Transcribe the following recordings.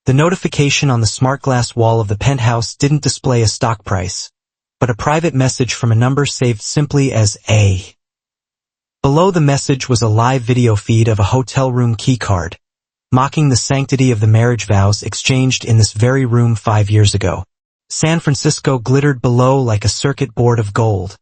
The notification on the smart glass wall of the penthouse didn't display a stock price, but a private message from a number saved simply as A. Below the message was a live video feed of a hotel room keycard, mocking the sanctity of the marriage vows exchanged in this very room 5 years ago. San Francisco glittered below like a circuit board of gold,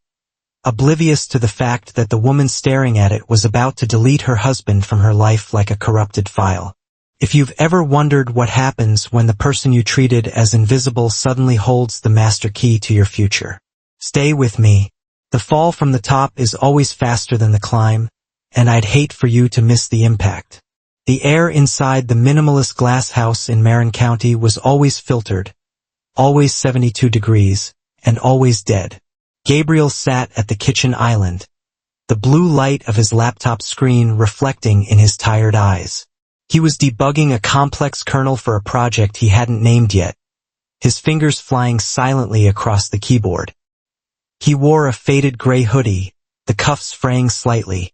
oblivious to the fact that the woman staring at it was about to delete her husband from her life like a corrupted file. If you've ever wondered what happens when the person you treated as invisible suddenly holds the master key to your future, stay with me. The fall from the top is always faster than the climb, and I'd hate for you to miss the impact. The air inside the minimalist glass house in Marin County was always filtered, always 72 degrees, and always dead. Gabriel sat at the kitchen island, the blue light of his laptop screen reflecting in his tired eyes. He was debugging a complex kernel for a project he hadn't named yet, his fingers flying silently across the keyboard. He wore a faded gray hoodie, the cuffs fraying slightly,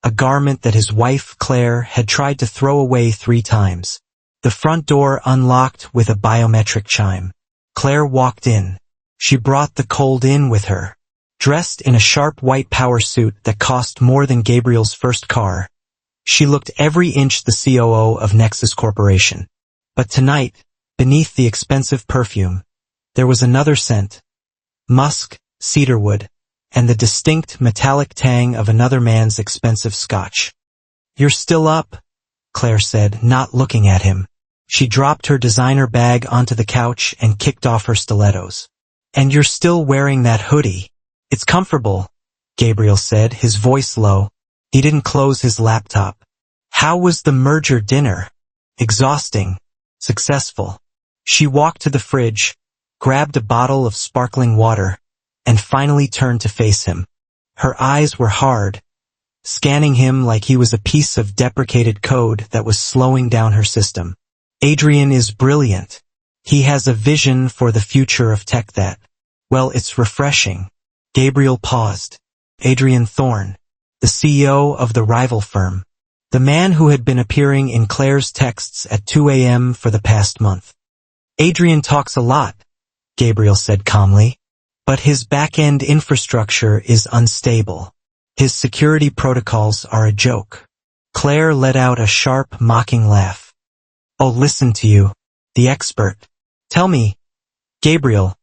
a garment that his wife, Claire, had tried to throw away 3 times. The front door unlocked with a biometric chime. Claire walked in. She brought the cold in with her. Dressed in a sharp white power suit that cost more than Gabriel's first car, she looked every inch the COO of Nexus Corporation. But tonight, beneath the expensive perfume, there was another scent. Musk, cedarwood, and the distinct metallic tang of another man's expensive scotch. "You're still up," Claire said, not looking at him. She dropped her designer bag onto the couch and kicked off her stilettos. "And you're still wearing that hoodie. It's comfortable," Gabriel said, his voice low. He didn't close his laptop. "How was the merger dinner?" "Exhausting. Successful." She walked to the fridge, grabbed a bottle of sparkling water, and finally turned to face him. Her eyes were hard, scanning him like he was a piece of deprecated code that was slowing down her system. "Adrian is brilliant. He has a vision for the future of tech that, well, it's refreshing." Gabriel paused. Adrian Thorne, the CEO of the rival firm, the man who had been appearing in Claire's texts at 2 a.m. for the past month. "Adrian talks a lot," Gabriel said calmly, "but his back-end infrastructure is unstable. His security protocols are a joke." Claire let out a sharp, mocking laugh. "Oh, listen to you, the expert. Tell me, Gabriel,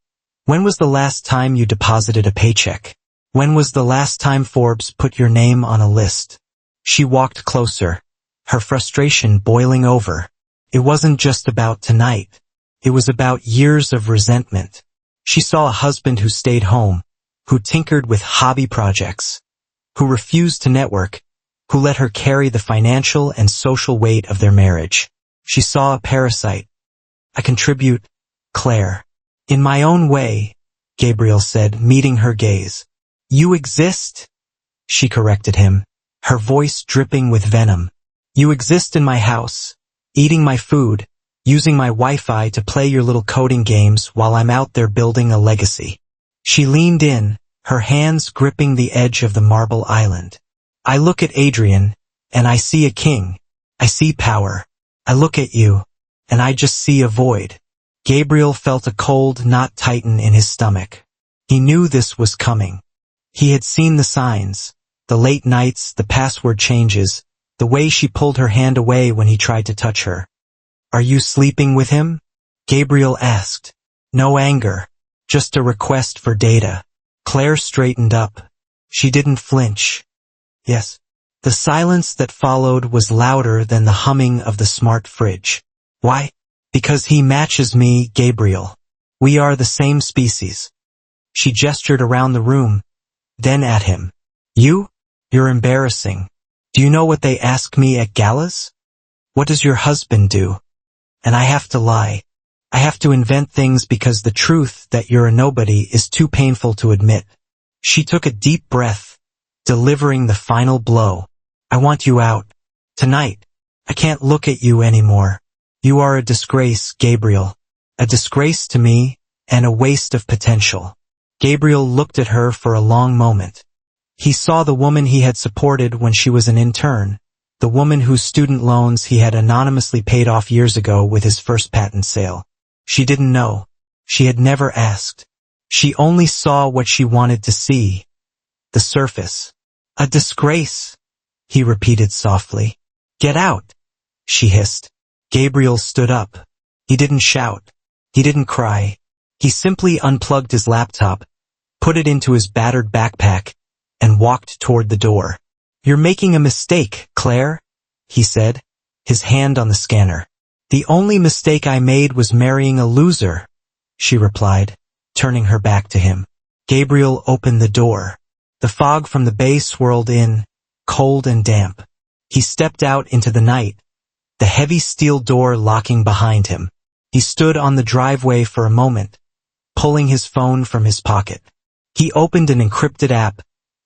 when was the last time you deposited a paycheck? When was the last time Forbes put your name on a list?" She walked closer, her frustration boiling over. It wasn't just about tonight. It was about years of resentment. She saw a husband who stayed home, who tinkered with hobby projects, who refused to network, who let her carry the financial and social weight of their marriage. She saw a parasite. "I contribute, Claire. In my own way," Gabriel said, meeting her gaze. "You exist," she corrected him, her voice dripping with venom. "You exist in my house, eating my food, using my Wi-Fi to play your little coding games while I'm out there building a legacy." She leaned in, her hands gripping the edge of the marble island. "I look at Adrian, and I see a king. I see power. I look at you, and I just see a void." Gabriel felt a cold knot tighten in his stomach. He knew this was coming. He had seen the signs, the late nights, the password changes, the way she pulled her hand away when he tried to touch her. "Are you sleeping with him?" Gabriel asked. No anger, just a request for data. Claire straightened up. She didn't flinch. "Yes." The silence that followed was louder than the humming of the smart fridge. "Why?" "Because he matches me, Gabriel. We are the same species." She gestured around the room, then at him. You're embarrassing. Do you know what they ask me at galas? What does your husband do?" And I have to lie. I have to invent things because the truth that you're a nobody is too painful to admit. She took a deep breath, delivering the final blow. "I want you out. Tonight. I can't look at you anymore. You are a disgrace, Gabriel. A disgrace to me, and a waste of potential." Gabriel looked at her for a long moment. He saw the woman he had supported when she was an intern, the woman whose student loans he had anonymously paid off years ago with his first patent sale. She didn't know. She had never asked. She only saw what she wanted to see. The surface. A disgrace, he repeated softly. Get out, she hissed. Gabriel stood up. He didn't shout. He didn't cry. He simply unplugged his laptop, put it into his battered backpack, and walked toward the door. You're making a mistake, Claire, he said, his hand on the scanner. The only mistake I made was marrying a loser, she replied, turning her back to him. Gabriel opened the door. The fog from the bay swirled in, cold and damp. He stepped out into the night, the heavy steel door locking behind him. He stood on the driveway for a moment, pulling his phone from his pocket. He opened an encrypted app,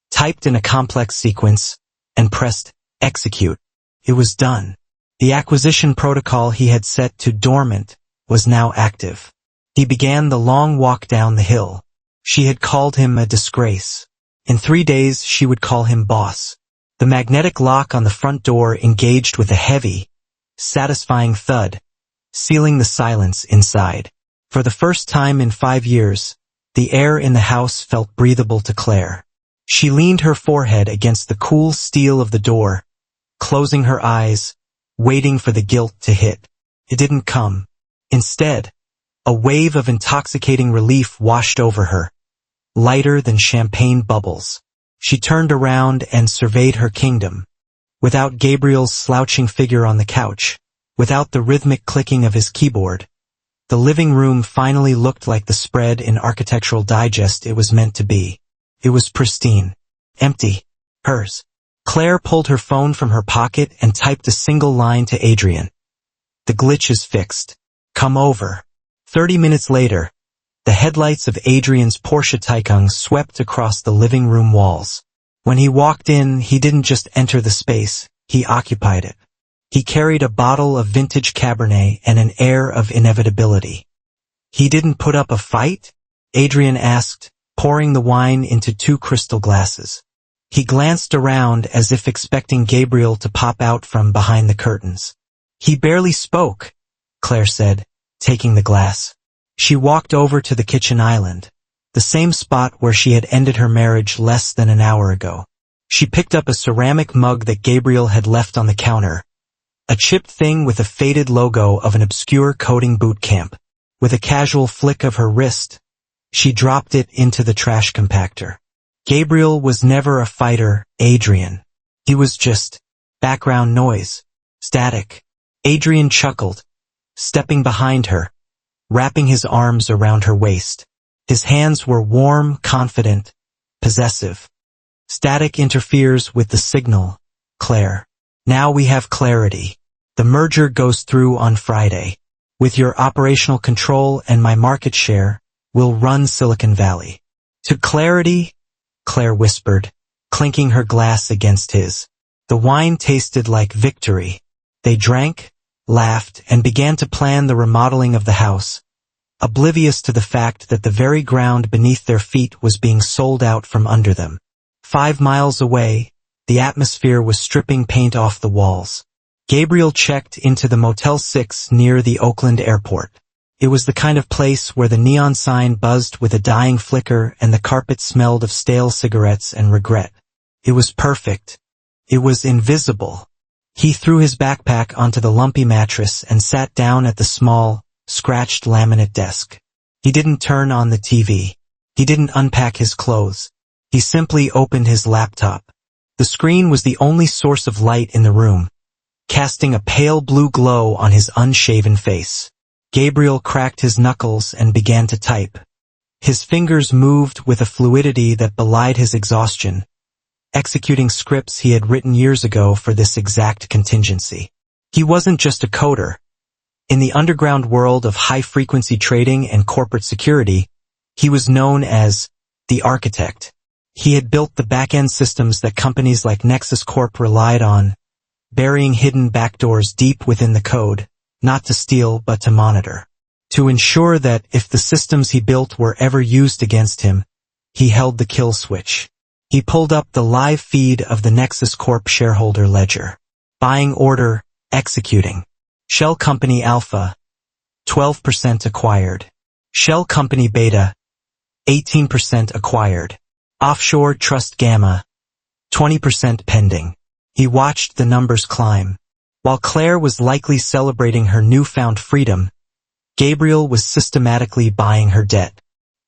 typed in a complex sequence, and pressed execute. It was done. The acquisition protocol he had set to dormant was now active. He began the long walk down the hill. She had called him a disgrace. In 3 days she would call him boss. The magnetic lock on the front door engaged with a heavy, satisfying thud, sealing the silence inside. For the first time in 5 years, the air in the house felt breathable to Claire. She leaned her forehead against the cool steel of the door, closing her eyes, waiting for the guilt to hit. It didn't come. Instead, a wave of intoxicating relief washed over her, lighter than champagne bubbles. She turned around and surveyed her kingdom. Without Gabriel's slouching figure on the couch, without the rhythmic clicking of his keyboard, the living room finally looked like the spread in Architectural Digest it was meant to be. It was pristine. Empty. Hers. Claire pulled her phone from her pocket and typed a single line to Adrian. The glitch is fixed. Come over. 30 minutes later, the headlights of Adrian's Porsche Taycan swept across the living room walls. When he walked in, he didn't just enter the space, he occupied it. He carried a bottle of vintage Cabernet and an air of inevitability. He didn't put up a fight? Adrian asked, pouring the wine into 2 crystal glasses. He glanced around as if expecting Gabriel to pop out from behind the curtains. He barely spoke, Claire said, taking the glass. She walked over to the kitchen island, the same spot where she had ended her marriage less than an hour ago. She picked up a ceramic mug that Gabriel had left on the counter, a chipped thing with a faded logo of an obscure coding boot camp. With a casual flick of her wrist, she dropped it into the trash compactor. Gabriel was never a fighter, Adrian. He was just background noise, static. Adrian chuckled, stepping behind her, wrapping his arms around her waist. His hands were warm, confident, possessive. Static interferes with the signal, Claire. Now we have clarity. The merger goes through on Friday. With your operational control and my market share, we'll run Silicon Valley. To clarity, Claire whispered, clinking her glass against his. The wine tasted like victory. They drank, laughed, and began to plan the remodeling of the house, oblivious to the fact that the very ground beneath their feet was being sold out from under them. 5 miles away, the atmosphere was stripping paint off the walls. Gabriel checked into the Motel 6 near the Oakland airport. It was the kind of place where the neon sign buzzed with a dying flicker and the carpet smelled of stale cigarettes and regret. It was perfect. It was invisible. He threw his backpack onto the lumpy mattress and sat down at the small, scratched laminate desk. He didn't turn on the TV. He didn't unpack his clothes. He simply opened his laptop. The screen was the only source of light in the room, casting a pale blue glow on his unshaven face. Gabriel cracked his knuckles and began to type. His fingers moved with a fluidity that belied his exhaustion, executing scripts he had written years ago for this exact contingency. He wasn't just a coder. In the underground world of high-frequency trading and corporate security, he was known as the architect. He had built the back-end systems that companies like Nexus Corp relied on, burying hidden backdoors deep within the code, not to steal but to monitor. To ensure that if the systems he built were ever used against him, he held the kill switch. He pulled up the live feed of the Nexus Corp shareholder ledger. Buying order, executing. Shell Company Alpha, 12% acquired. Shell Company Beta, 18% acquired. Offshore Trust Gamma, 20% pending. He watched the numbers climb. While Claire was likely celebrating her newfound freedom, Gabriel was systematically buying her debt.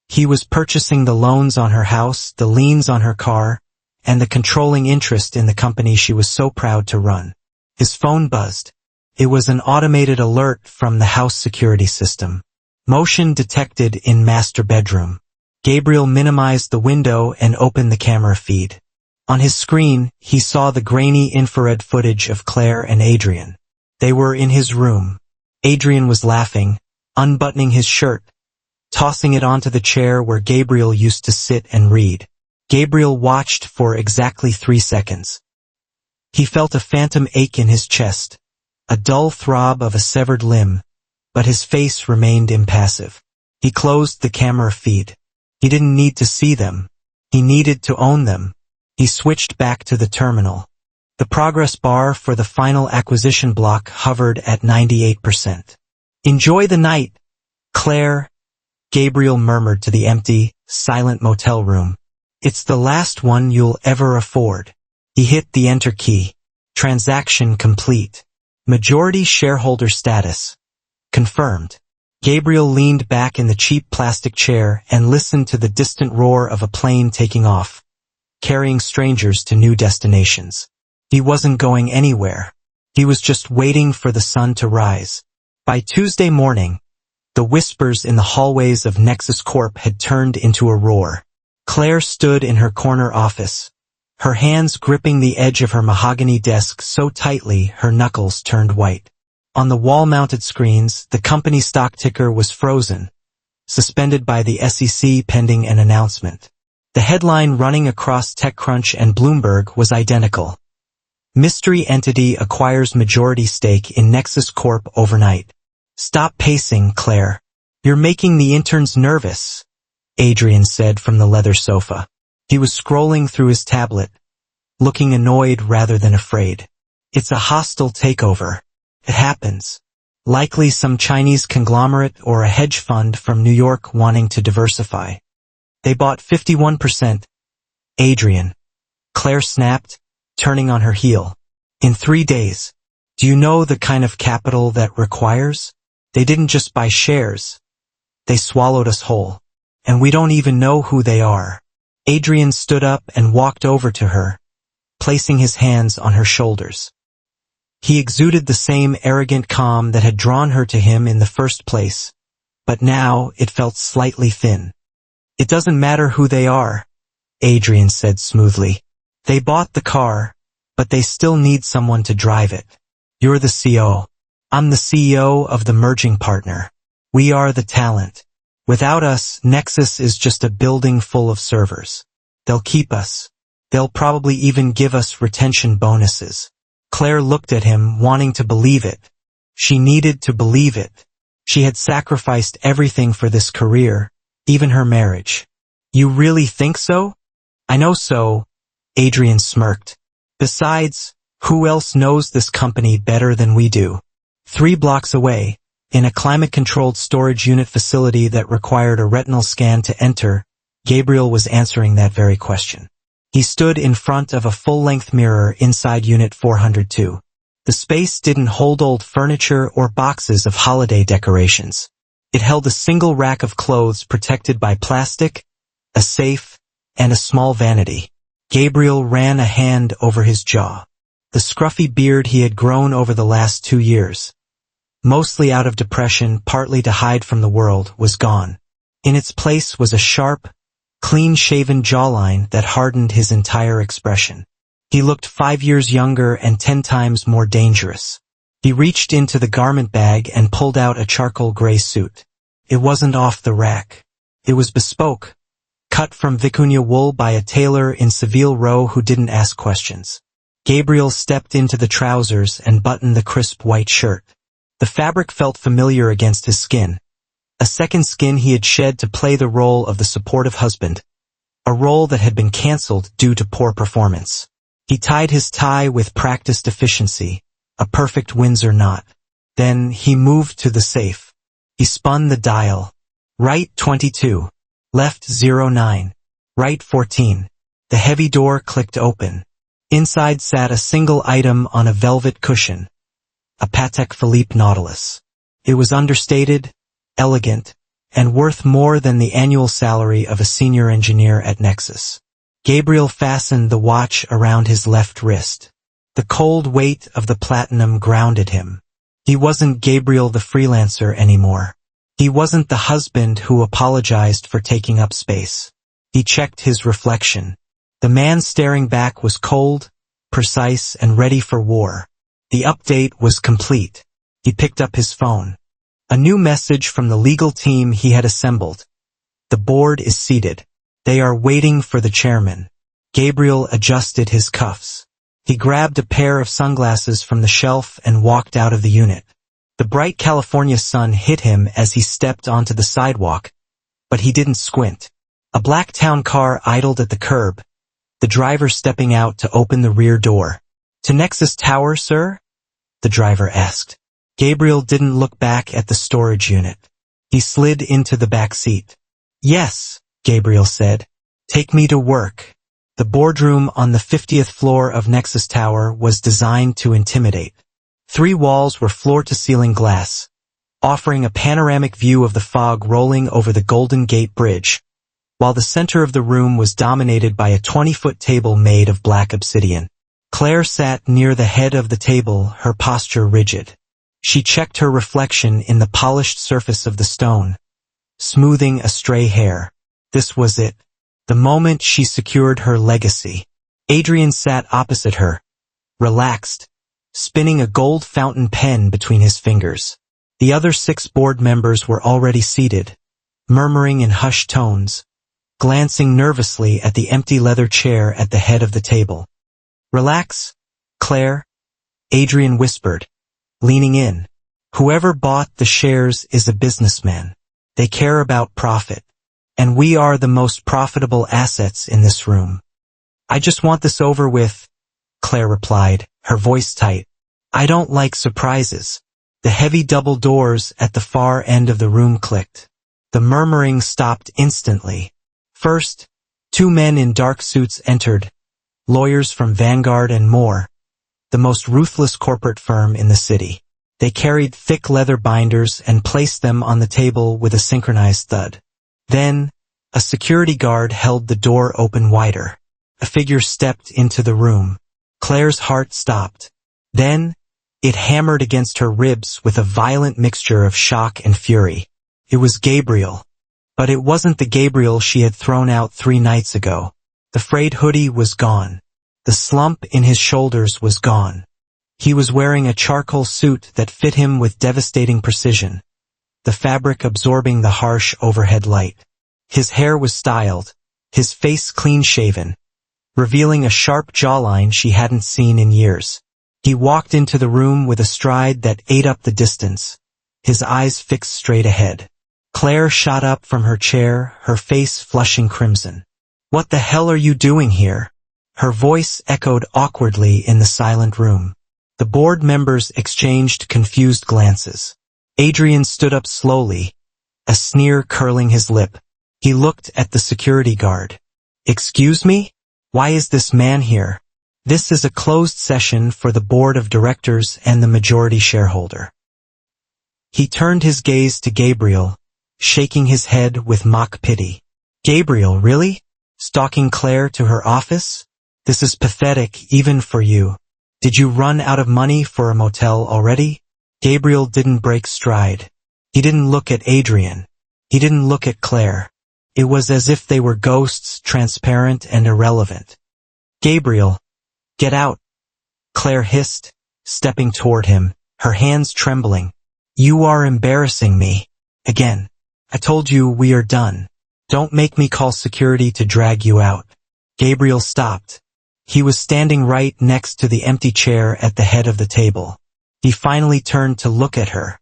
He was purchasing the loans on her house, the liens on her car, and the controlling interest in the company she was so proud to run. His phone buzzed. It was an automated alert from the house security system. Motion detected in master bedroom. Gabriel minimized the window and opened the camera feed. On his screen, he saw the grainy infrared footage of Claire and Adrian. They were in his room. Adrian was laughing, unbuttoning his shirt, tossing it onto the chair where Gabriel used to sit and read. Gabriel watched for exactly 3 seconds. He felt a phantom ache in his chest, a dull throb of a severed limb, but his face remained impassive. He closed the camera feed. He didn't need to see them. He needed to own them. He switched back to the terminal. The progress bar for the final acquisition block hovered at 98%. Enjoy the night, Claire, Gabriel murmured to the empty, silent motel room. It's the last one you'll ever afford. He hit the enter key. Transaction complete. Majority shareholder status. Confirmed. Gabriel leaned back in the cheap plastic chair and listened to the distant roar of a plane taking off, carrying strangers to new destinations. He wasn't going anywhere. He was just waiting for the sun to rise. By Tuesday morning, the whispers in the hallways of Nexus Corp had turned into a roar. Claire stood in her corner office, her hands gripping the edge of her mahogany desk so tightly her knuckles turned white. On the wall-mounted screens, the company stock ticker was frozen, suspended by the SEC pending an announcement. The headline running across TechCrunch and Bloomberg was identical. Mystery entity acquires majority stake in Nexus Corp overnight. Stop pacing, Claire. You're making the interns nervous, Adrian said from the leather sofa. He was scrolling through his tablet, looking annoyed rather than afraid. It's a hostile takeover. It happens. Likely some Chinese conglomerate or a hedge fund from New York wanting to diversify. They bought 51%. Adrian. Claire snapped, turning on her heel. In 3 days. Do you know the kind of capital that requires? They didn't just buy shares. They swallowed us whole. And we don't even know who they are. Adrian stood up and walked over to her, placing his hands on her shoulders. He exuded the same arrogant calm that had drawn her to him in the first place, but now it felt slightly thin. It doesn't matter who they are, Adrian said smoothly. They bought the car, but they still need someone to drive it. You're the CEO. I'm the CEO of the merging partner. We are the talent. Without us, Nexus is just a building full of servers. They'll keep us. They'll probably even give us retention bonuses. Claire looked at him, wanting to believe it. She needed to believe it. She had sacrificed everything for this career, even her marriage. You really think so? I know so, Adrian smirked. Besides, who else knows this company better than we do? 3 blocks away, in a climate-controlled storage unit facility that required a retinal scan to enter, Gabriel was answering that very question. He stood in front of a full-length mirror inside Unit 402. The space didn't hold old furniture or boxes of holiday decorations. It held a single rack of clothes protected by plastic, a safe, and a small vanity. Gabriel ran a hand over his jaw. The scruffy beard he had grown over the last 2 years, mostly out of depression, partly to hide from the world, was gone. In its place was a sharp, clean-shaven jawline that hardened his entire expression. He looked 5 years younger and 10 times more dangerous. He reached into the garment bag and pulled out a charcoal gray suit. It wasn't off the rack. It was bespoke, cut from vicuña wool by a tailor in Seville Row who didn't ask questions. Gabriel stepped into the trousers and buttoned the crisp white shirt. The fabric felt familiar against his skin. A second skin he had shed to play the role of the supportive husband, a role that had been cancelled due to poor performance. He tied his tie with practiced efficiency, a perfect Windsor knot. Then he moved to the safe. He spun the dial. Right 22. Left 09. Right 14. The heavy door clicked open. Inside sat a single item on a velvet cushion. A Patek Philippe Nautilus. It was understated, elegant, and worth more than the annual salary of a senior engineer at Nexus. Gabriel fastened the watch around his left wrist. The cold weight of the platinum grounded him. He wasn't Gabriel the freelancer anymore. He wasn't the husband who apologized for taking up space. He checked his reflection. The man staring back was cold, precise, and ready for war. The update was complete. He picked up his phone. A new message from the legal team he had assembled. The board is seated. They are waiting for the chairman. Gabriel adjusted his cuffs. He grabbed a pair of sunglasses from the shelf and walked out of the unit. The bright California sun hit him as he stepped onto the sidewalk, but he didn't squint. A black town car idled at the curb, the driver stepping out to open the rear door. "To Nexus Tower, sir?" the driver asked. Gabriel didn't look back at the storage unit. He slid into the back seat. "Yes," Gabriel said. "Take me to work." The boardroom on the 50th floor of Nexus Tower was designed to intimidate. 3 walls were floor-to-ceiling glass, offering a panoramic view of the fog rolling over the Golden Gate Bridge, while the center of the room was dominated by a 20-foot table made of black obsidian. Claire sat near the head of the table, her posture rigid. She checked her reflection in the polished surface of the stone, smoothing a stray hair. This was it. The moment she secured her legacy. Adrian sat opposite her, relaxed, spinning a gold fountain pen between his fingers. The other 6 board members were already seated, murmuring in hushed tones, glancing nervously at the empty leather chair at the head of the table. "Relax, Claire," Adrian whispered, leaning in. "Whoever bought the shares is a businessman. They care about profit. And we are the most profitable assets in this room. I just want this over with," Claire replied, her voice tight. "I don't like surprises." The heavy double doors at the far end of the room clicked. The murmuring stopped instantly. First, 2 men in dark suits entered, lawyers from Vanguard and more, the most ruthless corporate firm in the city. They carried thick leather binders and placed them on the table with a synchronized thud. Then, a security guard held the door open wider. A figure stepped into the room. Claire's heart stopped. Then, it hammered against her ribs with a violent mixture of shock and fury. It was Gabriel. But it wasn't the Gabriel she had thrown out 3 nights ago. The frayed hoodie was gone. The slump in his shoulders was gone. He was wearing a charcoal suit that fit him with devastating precision, the fabric absorbing the harsh overhead light. His hair was styled, his face clean-shaven, revealing a sharp jawline she hadn't seen in years. He walked into the room with a stride that ate up the distance, his eyes fixed straight ahead. Claire shot up from her chair, her face flushing crimson. "What the hell are you doing here?" Her voice echoed awkwardly in the silent room. The board members exchanged confused glances. Adrian stood up slowly, a sneer curling his lip. He looked at the security guard. "Excuse me? Why is this man here?" "This is a closed session for the board of directors and the majority shareholder." He turned his gaze to Gabriel, shaking his head with mock pity. "Gabriel, really? Stalking Claire to her office? This is pathetic even for you. Did you run out of money for a motel already?" Gabriel didn't break stride. He didn't look at Adrian. He didn't look at Claire. It was as if they were ghosts, transparent and irrelevant. "Gabriel, get out," Claire hissed, stepping toward him, her hands trembling. "You are embarrassing me. Again. I told you we are done. Don't make me call security to drag you out." Gabriel stopped. He was standing right next to the empty chair at the head of the table. He finally turned to look at her.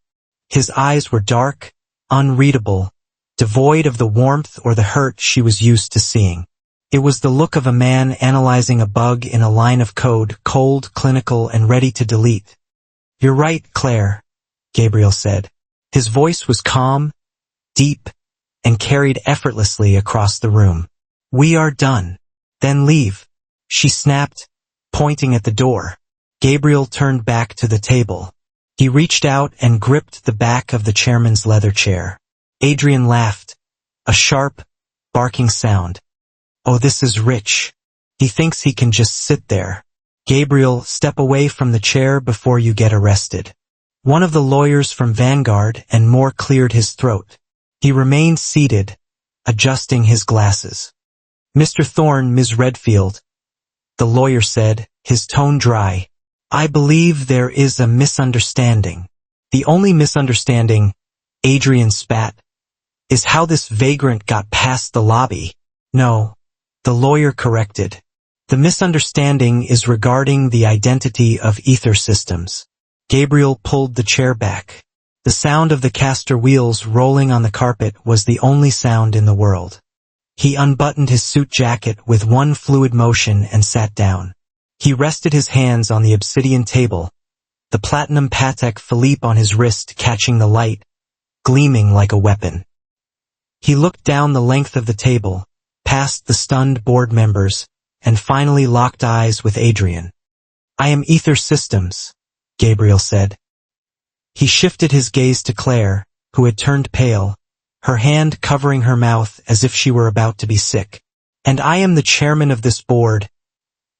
His eyes were dark, unreadable, devoid of the warmth or the hurt she was used to seeing. It was the look of a man analyzing a bug in a line of code, cold, clinical, and ready to delete. You're right, Claire, Gabriel said. His voice was calm, deep, and carried effortlessly across the room. We are done. Then leave, she snapped, pointing at the door. Gabriel turned back to the table. He reached out and gripped the back of the chairman's leather chair. Adrian laughed, a sharp, barking sound. Oh, this is rich. He thinks he can just sit there. Gabriel, step away from the chair before you get arrested. One of the lawyers from Vanguard and more cleared his throat. He remained seated, adjusting his glasses. Mr. Thorne, Ms. Redfield, the lawyer said, his tone dry. I believe there is a misunderstanding. The only misunderstanding, Adrian spat, is how this vagrant got past the lobby. No, the lawyer corrected. The misunderstanding is regarding the identity of ether systems. Gabriel pulled the chair back. The sound of the caster wheels rolling on the carpet was the only sound in the world. He unbuttoned his suit jacket with one fluid motion and sat down. He rested his hands on the obsidian table, the platinum Patek Philippe on his wrist catching the light, gleaming like a weapon. He looked down the length of the table, past the stunned board members, and finally locked eyes with Adrian. I am Ether Systems, Gabriel said. He shifted his gaze to Claire, who had turned pale, her hand covering her mouth as if she were about to be sick. And I am the chairman of this board,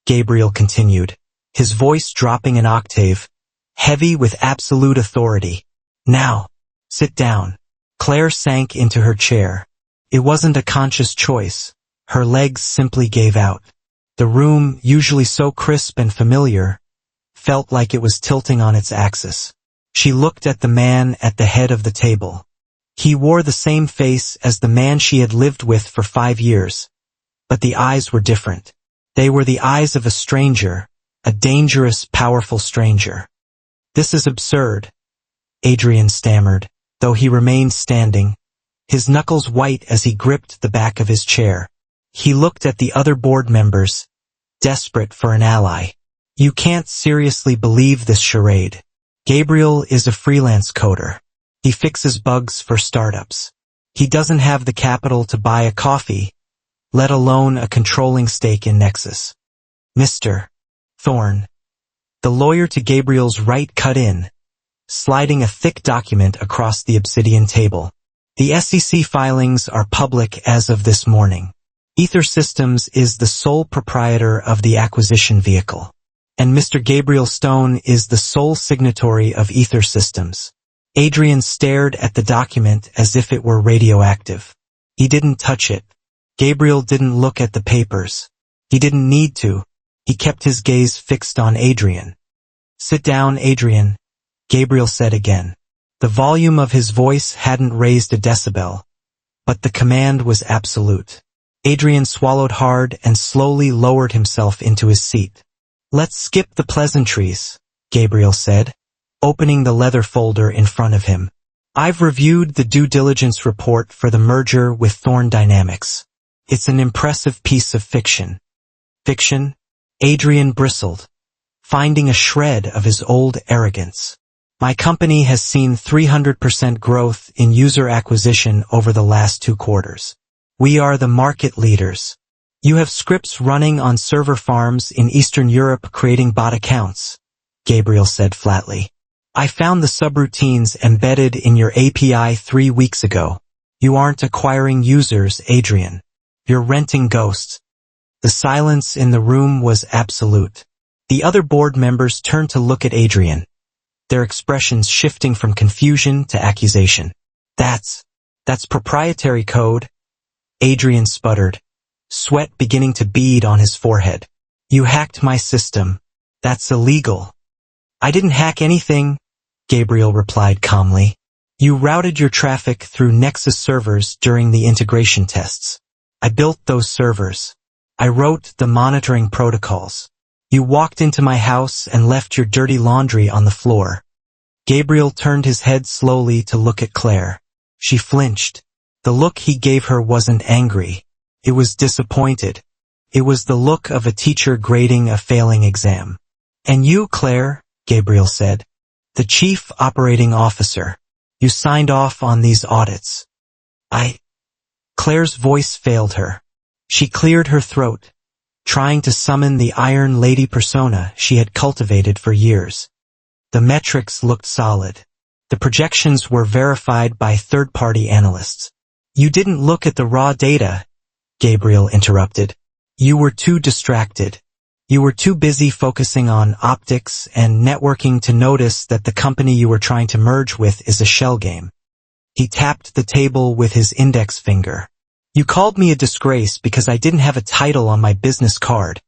Gabriel continued, his voice dropping an octave, heavy with absolute authority. Now, sit down. Claire sank into her chair. It wasn't a conscious choice. Her legs simply gave out. The room, usually so crisp and familiar, felt like it was tilting on its axis. She looked at the man at the head of the table. He wore the same face as the man she had lived with for 5 years, but the eyes were different. They were the eyes of a stranger, a dangerous, powerful stranger. This is absurd, Adrian stammered, though he remained standing, his knuckles white as he gripped the back of his chair. He looked at the other board members, desperate for an ally. You can't seriously believe this charade. Gabriel is a freelance coder. He fixes bugs for startups. He doesn't have the capital to buy a coffee, let alone a controlling stake in Nexus. Mr. Thorne. The lawyer to Gabriel's right cut in, sliding a thick document across the obsidian table. The SEC filings are public as of this morning. Ether Systems is the sole proprietor of the acquisition vehicle, and Mr. Gabriel Stone is the sole signatory of Ether Systems. Adrian stared at the document as if it were radioactive. He didn't touch it. Gabriel didn't look at the papers. He didn't need to. He kept his gaze fixed on Adrian. Sit down, Adrian, Gabriel said again. The volume of his voice hadn't raised a decibel, but the command was absolute. Adrian swallowed hard and slowly lowered himself into his seat. Let's skip the pleasantries, Gabriel said, opening the leather folder in front of him. I've reviewed the due diligence report for the merger with Thorne Dynamics. It's an impressive piece of fiction. Fiction? Adrian bristled, finding a shred of his old arrogance. My company has seen 300% growth in user acquisition over the last 2 quarters. We are the market leaders. You have scripts running on server farms in Eastern Europe creating bot accounts, Gabriel said flatly. I found the subroutines embedded in your API 3 weeks ago. You aren't acquiring users, Adrian. You're renting ghosts. The silence in the room was absolute. The other board members turned to look at Adrian, their expressions shifting from confusion to accusation. That's proprietary code, Adrian sputtered, sweat beginning to bead on his forehead. You hacked my system. That's illegal. I didn't hack anything, Gabriel replied calmly. You routed your traffic through Nexus servers during the integration tests. I built those servers. I wrote the monitoring protocols. You walked into my house and left your dirty laundry on the floor. Gabriel turned his head slowly to look at Claire. She flinched. The look he gave her wasn't angry. It was disappointed. It was the look of a teacher grading a failing exam. And you, Claire, Gabriel said. The chief operating officer. You signed off on these audits. Claire's voice failed her. She cleared her throat, trying to summon the Iron Lady persona she had cultivated for years. The metrics looked solid. The projections were verified by third-party analysts. You didn't look at the raw data, Gabriel interrupted. You were too distracted. You were too busy focusing on optics and networking to notice that the company you were trying to merge with is a shell game. He tapped the table with his index finger. You called me a disgrace because I didn't have a title on my business card,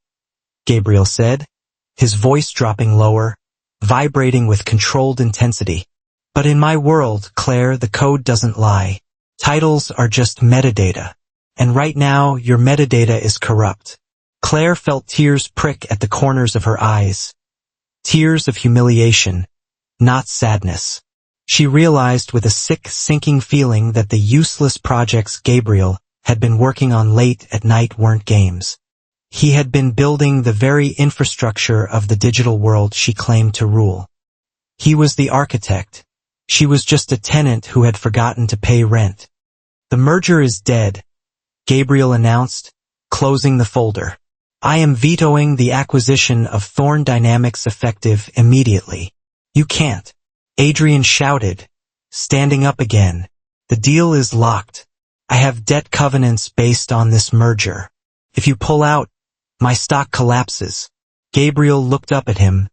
Gabriel said, his voice dropping lower, vibrating with controlled intensity. But in my world, Claire, the code doesn't lie. Titles are just metadata. And right now, your metadata is corrupt. Claire felt tears prick at the corners of her eyes. Tears of humiliation, not sadness. She realized with a sick, sinking feeling that the useless projects Gabriel had been working on late at night weren't games. He had been building the very infrastructure of the digital world she claimed to rule. He was the architect. She was just a tenant who had forgotten to pay rent. The merger is dead, Gabriel announced, closing the folder. I am vetoing the acquisition of Thorn Dynamics effective immediately. You can't. Adrian shouted, standing up again. The deal is locked. I have debt covenants based on this merger. If you pull out, my stock collapses. Gabriel looked up at him,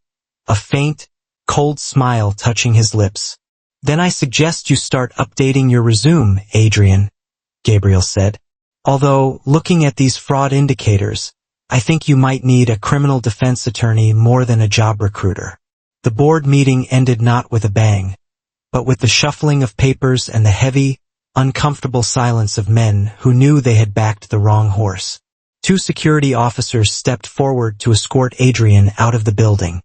a faint, cold smile touching his lips. Then I suggest you start updating your resume, Adrian, Gabriel said. Although, looking at these fraud indicators, I think you might need a criminal defense attorney more than a job recruiter. The board meeting ended not with a bang, but with the shuffling of papers and the heavy, uncomfortable silence of men who knew they had backed the wrong horse. 2 security officers stepped forward to escort Adrian out of the building.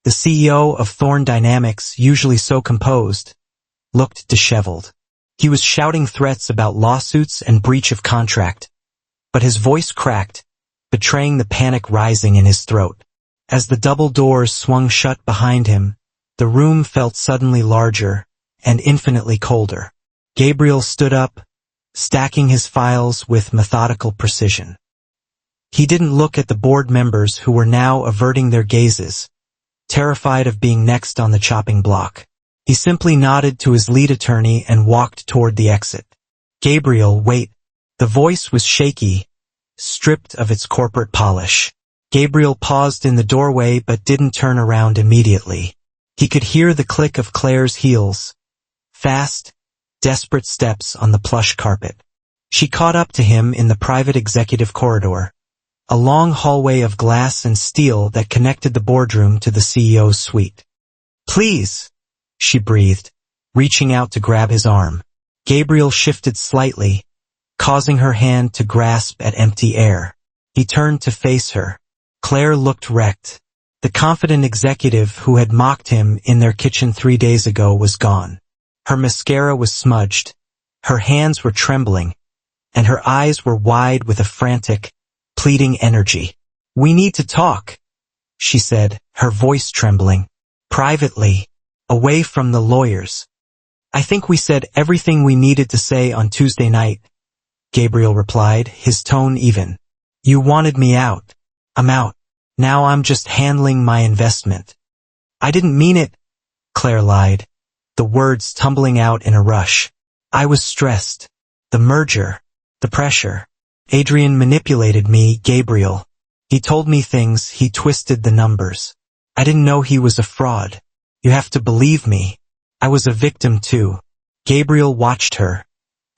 The CEO of Thorn Dynamics, usually so composed, looked disheveled. He was shouting threats about lawsuits and breach of contract, but his voice cracked, betraying the panic rising in his throat. As the double doors swung shut behind him, the room felt suddenly larger and infinitely colder. Gabriel stood up, stacking his files with methodical precision. He didn't look at the board members who were now averting their gazes, terrified of being next on the chopping block. He simply nodded to his lead attorney and walked toward the exit. Gabriel, wait. The voice was shaky, stripped of its corporate polish. Gabriel paused in the doorway but didn't turn around immediately. He could hear the click of Claire's heels. Fast, desperate steps on the plush carpet. She caught up to him in the private executive corridor, a long hallway of glass and steel that connected the boardroom to the CEO's suite. Please, she breathed, reaching out to grab his arm. Gabriel shifted slightly, causing her hand to grasp at empty air. He turned to face her. Claire looked wrecked. The confident executive who had mocked him in their kitchen 3 days ago was gone. Her mascara was smudged, her hands were trembling, and her eyes were wide with a frantic, pleading energy. We need to talk, she said, her voice trembling. Privately, away from the lawyers. I think we said everything we needed to say on Tuesday night, Gabriel replied, his tone even. You wanted me out. I'm out. Now I'm just handling my investment. I didn't mean it, Claire lied, the words tumbling out in a rush. I was stressed. The merger, the pressure. Adrian manipulated me, Gabriel. He told me things, he twisted the numbers. I didn't know he was a fraud. You have to believe me. I was a victim too. Gabriel watched her,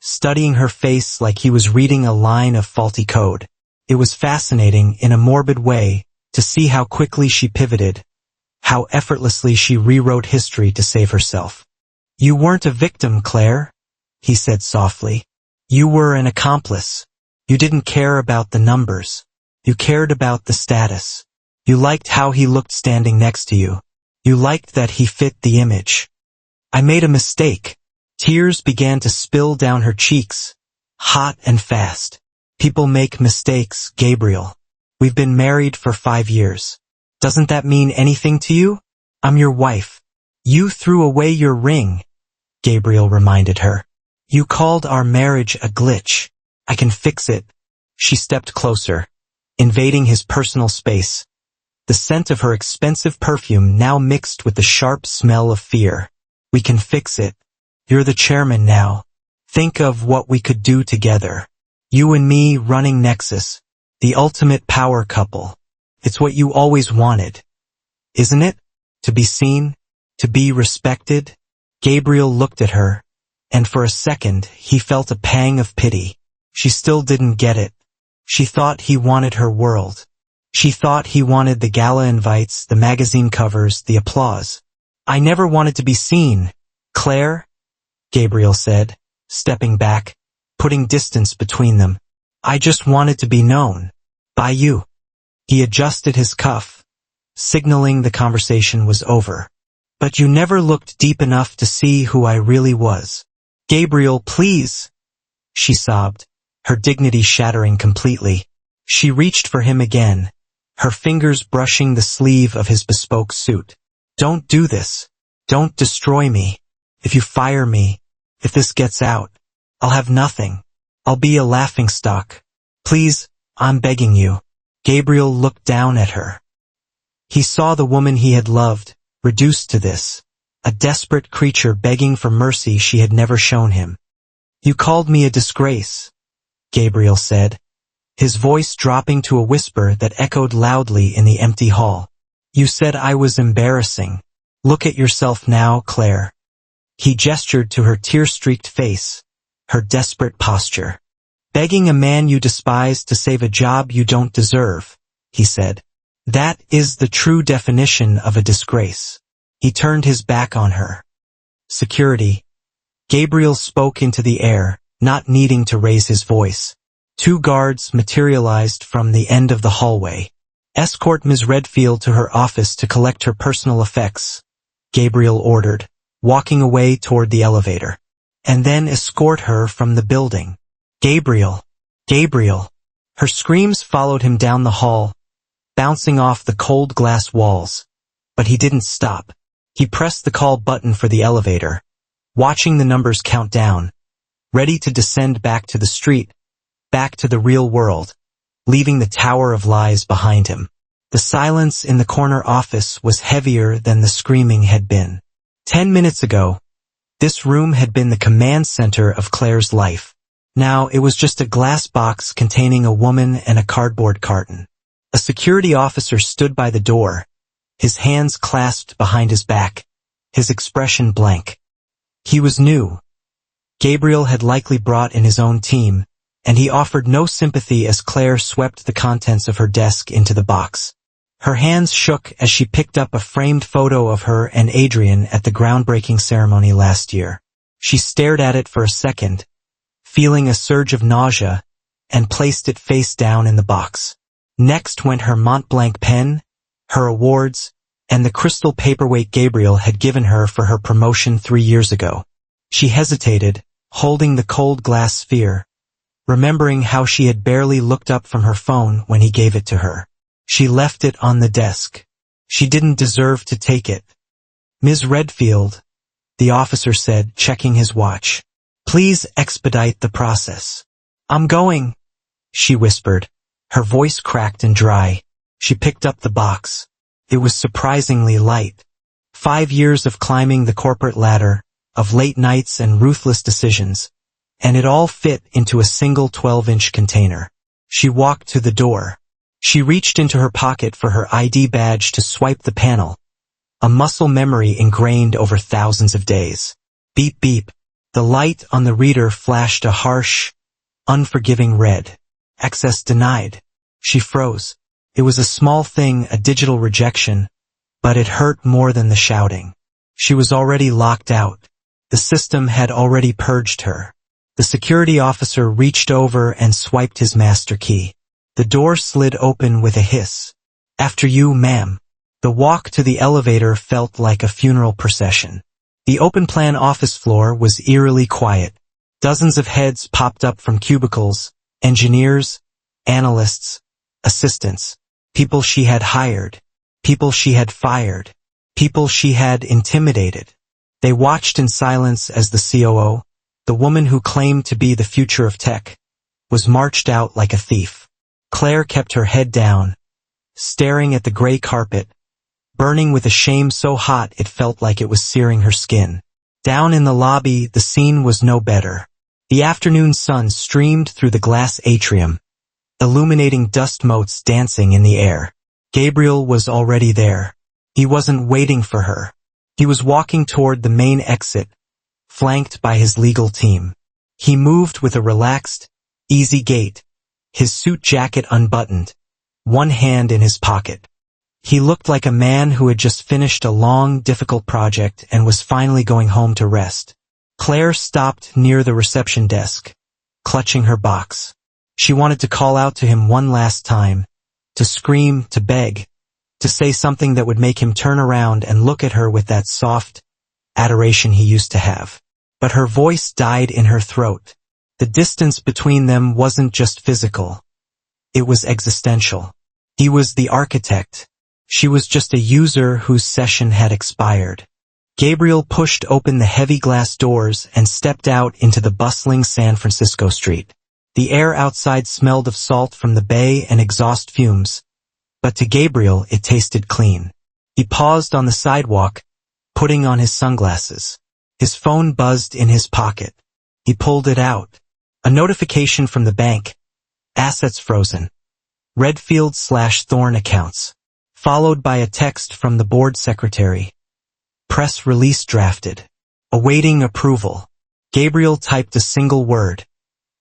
studying her face like he was reading a line of faulty code. It was fascinating, in a morbid way, to see how quickly she pivoted, how effortlessly she rewrote history to save herself. You weren't a victim, Claire, he said softly. You were an accomplice. You didn't care about the numbers. You cared about the status. You liked how he looked standing next to you. You liked that he fit the image. I made a mistake. Tears began to spill down her cheeks, hot and fast. People make mistakes, Gabriel. We've been married for 5 years. Doesn't that mean anything to you? I'm your wife. You threw away your ring, Gabriel reminded her. You called our marriage a glitch. I can fix it. She stepped closer, invading his personal space. The scent of her expensive perfume now mixed with the sharp smell of fear. We can fix it. You're the chairman now. Think of what we could do together. You and me running Nexus. The ultimate power couple. It's what you always wanted. Isn't it? To be seen, to be respected. Gabriel looked at her, and for a second he felt a pang of pity. She still didn't get it. She thought he wanted her world. She thought he wanted the gala invites, the magazine covers, the applause. I never wanted to be seen, Claire, Gabriel said, stepping back, putting distance between them. I just wanted to be known. By you. He adjusted his cuff, signaling the conversation was over. But you never looked deep enough to see who I really was. Gabriel, please, she sobbed, her dignity shattering completely. She reached for him again, her fingers brushing the sleeve of his bespoke suit. Don't do this. Don't destroy me. If you fire me, if this gets out, I'll have nothing. I'll be a laughingstock. Please, I'm begging you. Gabriel looked down at her. He saw the woman he had loved, reduced to this, a desperate creature begging for mercy she had never shown him. You called me a disgrace, Gabriel said, his voice dropping to a whisper that echoed loudly in the empty hall. You said I was embarrassing. Look at yourself now, Claire. He gestured to her tear-streaked face, her desperate posture. Begging a man you despise to save a job you don't deserve, he said. That is the true definition of a disgrace. He turned his back on her. Security. Gabriel spoke into the air, not needing to raise his voice. 2 guards materialized from the end of the hallway. Escort Ms. Redfield to her office to collect her personal effects, Gabriel ordered, walking away toward the elevator. And then escort her from the building. Gabriel! Gabriel! Her screams followed him down the hall, bouncing off the cold glass walls. But he didn't stop. He pressed the call button for the elevator, watching the numbers count down, ready to descend back to the street, back to the real world, leaving the tower of lies behind him. The silence in the corner office was heavier than the screaming had been. 10 minutes ago, this room had been the command center of Claire's life. Now it was just a glass box containing a woman and a cardboard carton. A security officer stood by the door, his hands clasped behind his back, his expression blank. He was new. Gabriel had likely brought in his own team, and he offered no sympathy as Claire swept the contents of her desk into the box. Her hands shook as she picked up a framed photo of her and Adrian at the groundbreaking ceremony last year. She stared at it for a second, feeling a surge of nausea, and placed it face down in the box. Next went her Mont Blanc pen, her awards, and the crystal paperweight Gabriel had given her for her promotion 3 years ago. She hesitated, holding the cold glass sphere, remembering how she had barely looked up from her phone when he gave it to her. She left it on the desk. She didn't deserve to take it. Ms. Redfield, the officer said, checking his watch. Please expedite the process. I'm going, she whispered, her voice cracked and dry. She picked up the box. It was surprisingly light. 5 years of climbing the corporate ladder, of late nights and ruthless decisions, and it all fit into a single 12-inch container. She walked to the door. She reached into her pocket for her ID badge to swipe the panel, a muscle memory ingrained over thousands of days. Beep beep. The light on the reader flashed a harsh, unforgiving red. Access denied. She froze. It was a small thing, a digital rejection, but it hurt more than the shouting. She was already locked out. The system had already purged her. The security officer reached over and swiped his master key. The door slid open with a hiss. After you, ma'am. The walk to the elevator felt like a funeral procession. The open-plan office floor was eerily quiet. Dozens of heads popped up from cubicles, engineers, analysts, assistants, people she had hired, people she had fired. people she had intimidated. They watched in silence as the COO, the woman who claimed to be the future of tech, was marched out like a thief. Claire kept her head down, staring at the gray carpet, burning with a shame so hot it felt like it was searing her skin. Down in the lobby, the scene was no better. The afternoon sun streamed through the glass atrium, illuminating dust motes dancing in the air. Gabriel was already there. He wasn't waiting for her. He was walking toward the main exit, flanked by his legal team. He moved with a relaxed, easy gait, his suit jacket unbuttoned, one hand in his pocket. He looked like a man who had just finished a long, difficult project and was finally going home to rest. Claire stopped near the reception desk, clutching her box. She wanted to call out to him one last time, to scream, to beg, to say something that would make him turn around and look at her with that soft adoration he used to have. But her voice died in her throat. The distance between them wasn't just physical. It was existential. He was the architect. She was just a user whose session had expired. Gabriel pushed open the heavy glass doors and stepped out into the bustling San Francisco street. The air outside smelled of salt from the bay and exhaust fumes, but to Gabriel it tasted clean. He paused on the sidewalk, putting on his sunglasses. His phone buzzed in his pocket. He pulled it out. A notification from the bank. Assets frozen. Redfield/Thorn accounts. Followed by a text from the board secretary. Press release drafted. Awaiting approval. Gabriel typed a single word.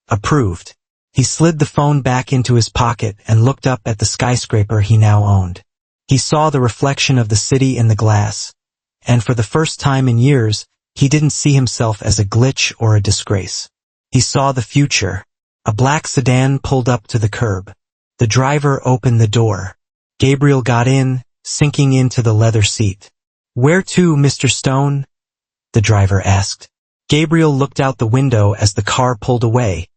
Approved. He slid the phone back into his pocket and looked up at the skyscraper he now owned. He saw the reflection of the city in the glass, and for the first time in years, he didn't see himself as a glitch or a disgrace. He saw the future. A black sedan pulled up to the curb. The driver opened the door. Gabriel got in, sinking into the leather seat. "Where to, Mr. Stone?" the driver asked. Gabriel looked out the window as the car pulled away,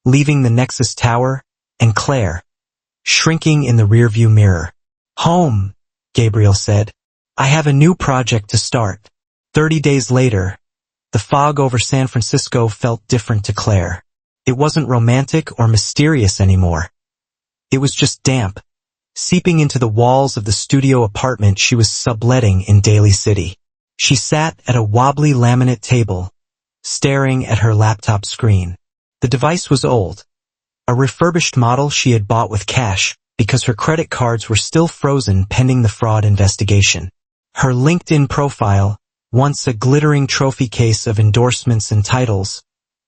leaving the Nexus Tower and Claire, shrinking in the rearview mirror. "Home," Gabriel said. "I have a new project to start." 30 days later, the fog over San Francisco felt different to Claire. It wasn't romantic or mysterious anymore. It was just damp, seeping into the walls of the studio apartment she was subletting in Daly City. She sat at a wobbly laminate table, staring at her laptop screen. The device was old, a refurbished model she had bought with cash because her credit cards were still frozen pending the fraud investigation. Her LinkedIn profile, once a glittering trophy case of endorsements and titles,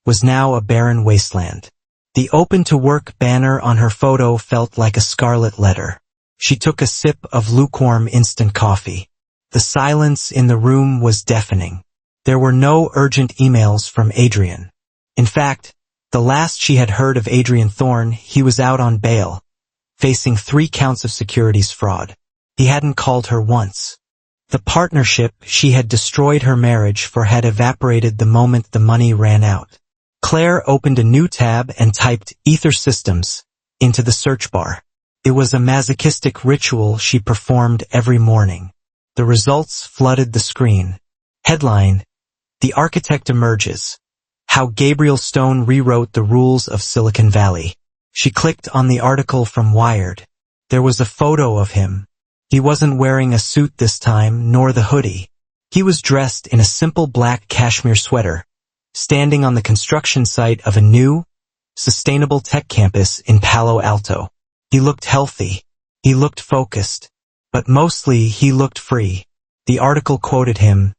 was now a barren wasteland. The Open to Work banner on her photo felt like a scarlet letter. She took a sip of lukewarm instant coffee. The silence in the room was deafening. There were no urgent emails from Adrian. In fact, the last she had heard of Adrian Thorn, he was out on bail, facing 3 counts of securities fraud. He hadn't called her once. The partnership she had destroyed her marriage for had evaporated the moment the money ran out. Claire opened a new tab and typed Ether Systems into the search bar. It was a masochistic ritual she performed every morning. The results flooded the screen. Headline: The Architect Emerges. How Gabriel Stone Rewrote the Rules of Silicon Valley. She clicked on the article from Wired. There was a photo of him. He wasn't wearing a suit this time, nor the hoodie. He was dressed in a simple black cashmere sweater, standing on the construction site of a new, sustainable tech campus in Palo Alto. He looked healthy. He looked focused. But mostly he looked free. The article quoted him,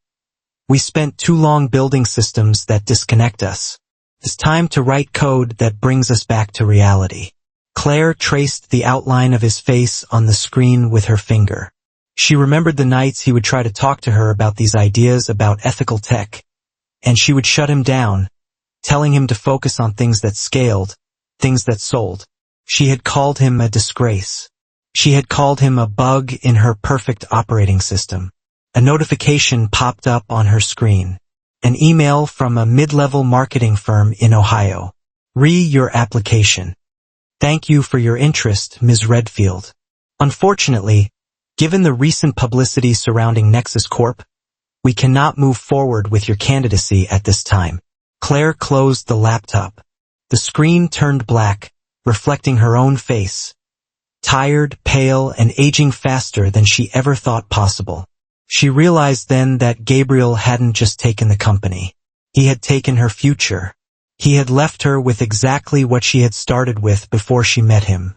"We spent too long building systems that disconnect us. It's time to write code that brings us back to reality." Claire traced the outline of his face on the screen with her finger. She remembered the nights he would try to talk to her about these ideas about ethical tech, and she would shut him down, telling him to focus on things that scaled, things that sold. She had called him a disgrace. She had called him a bug in her perfect operating system. A notification popped up on her screen. An email from a mid-level marketing firm in Ohio. Your application. Thank you for your interest, Ms. Redfield. Unfortunately, Given the recent publicity surrounding Nexus Corp, we cannot move forward with your candidacy at this time. Claire closed the laptop. The screen turned black, reflecting her own face. Tired, pale, and aging faster than she ever thought possible. She realized then that Gabriel hadn't just taken the company. He had taken her future. He had left her with exactly what she had started with before she met him.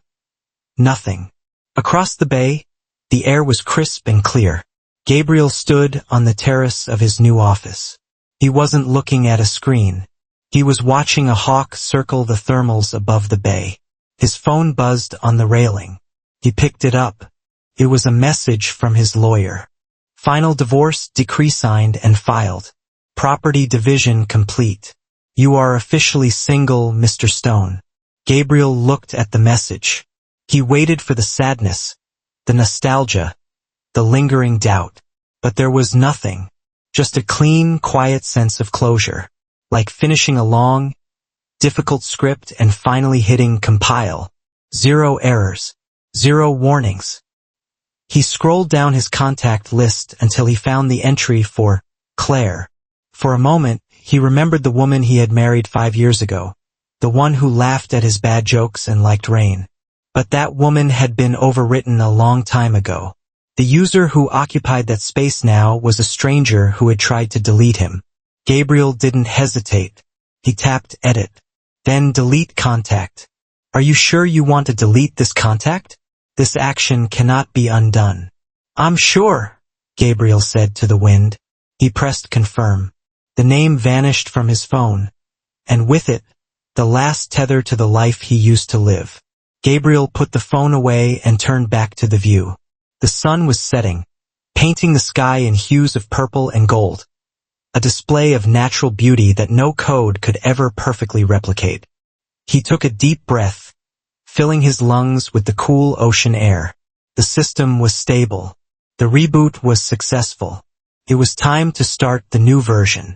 Nothing. Across the bay, the air was crisp and clear. Gabriel stood on the terrace of his new office. He wasn't looking at a screen. He was watching a hawk circle the thermals above the bay. His phone buzzed on the railing. He picked it up. It was a message from his lawyer. Final divorce decree signed and filed. Property division complete. You are officially single, Mr. Stone. Gabriel looked at the message. He waited for the sadness, the nostalgia, the lingering doubt. But there was nothing. Just a clean, quiet sense of closure. Like finishing a long, difficult script and finally hitting compile. 0 errors. 0 warnings. He scrolled down his contact list until he found the entry for Claire. For a moment, he remembered the woman he had married 5 years ago, the one who laughed at his bad jokes and liked rain. But that woman had been overwritten a long time ago. The user who occupied that space now was a stranger who had tried to delete him. Gabriel didn't hesitate. He tapped edit. Then delete contact. Are you sure you want to delete this contact? This action cannot be undone. I'm sure, Gabriel said to the wind. He pressed confirm. The name vanished from his phone, and with it, the last tether to the life he used to live. Gabriel put the phone away and turned back to the view. The sun was setting, painting the sky in hues of purple and gold, a display of natural beauty that no code could ever perfectly replicate. He took a deep breath, filling his lungs with the cool ocean air. The system was stable. The reboot was successful. It was time to start the new version.